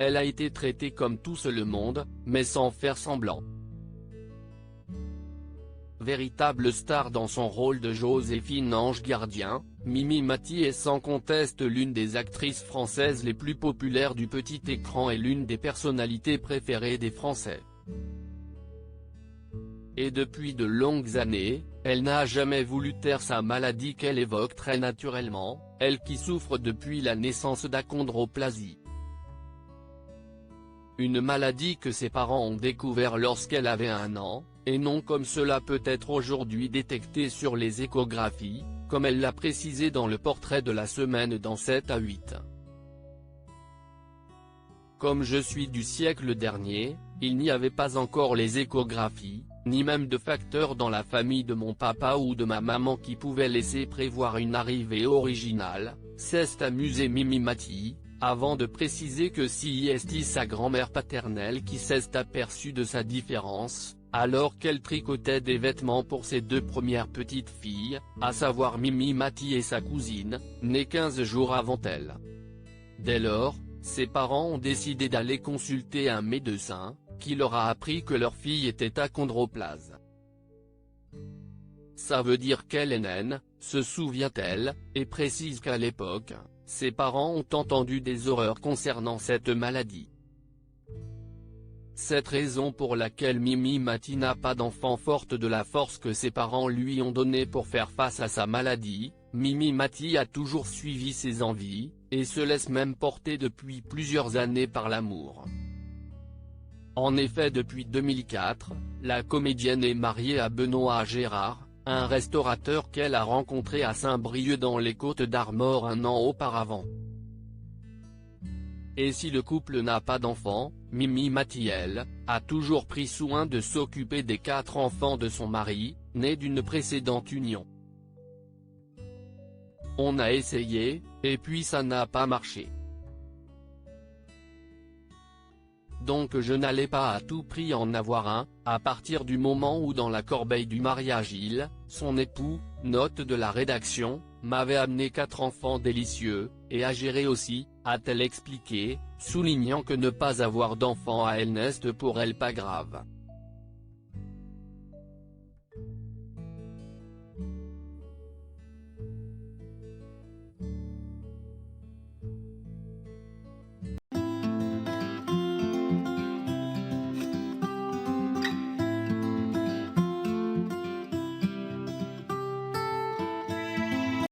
elle a été traitée comme tout le monde, mais sans faire semblant. Véritable star dans son rôle de Joséphine Ange Gardien, Mimi Mati est sans conteste l'une des actrices françaises les plus populaires du petit écran et l'une des personnalités préférées des Français. Et depuis de longues années, elle n'a jamais voulu taire sa maladie qu'elle évoque très naturellement, elle qui souffre depuis la naissance d'achondroplasie. Une maladie que ses parents ont découvert lorsqu'elle avait 1 an, et non comme cela peut être aujourd'hui détecté sur les échographies, comme elle l'a précisé dans le portrait de la semaine dans 7 à 8. Comme je suis du siècle dernier, il n'y avait pas encore les échographies, ni même de facteurs dans la famille de mon papa ou de ma maman qui pouvaient laisser prévoir une arrivée originale, s'est amusée Mimi Mati, avant de préciser que si est sa grand-mère paternelle qui s'est aperçue de sa différence, alors qu'elle tricotait des vêtements pour ses 2 premières petites filles, à savoir Mimi Mati et sa cousine, née 15 jours avant elle. Dès lors, ses parents ont décidé d'aller consulter un médecin, qui leur a appris que leur fille était achondroplase. Ça veut dire qu'elle est naine, se souvient-elle, et précise qu'à l'époque, ses parents ont entendu des horreurs concernant cette maladie. Cette raison pour laquelle Mimi Mati n'a pas d'enfant forte de la force que ses parents lui ont donnée pour faire face à sa maladie, Mimi Mati a toujours suivi ses envies, et se laisse même porter depuis plusieurs années par l'amour. En effet depuis 2004, la comédienne est mariée à Benoît Gérard, un restaurateur qu'elle a rencontré à Saint-Brieuc dans les Côtes-d'Armor 1 an auparavant. Et si le couple n'a pas d'enfants, Mimi Mati elle, a toujours pris soin de s'occuper des 4 enfants de son mari, nés d'une précédente union. On a essayé, et puis ça n'a pas marché. Donc je n'allais pas à tout prix en avoir un, à partir du moment où dans la corbeille du mariage son époux, note de la rédaction, m'avait amené 4 enfants délicieux, et à gérer aussi, a-t-elle expliqué, soulignant que ne pas avoir d'enfants à elle n'est pour elle pas grave.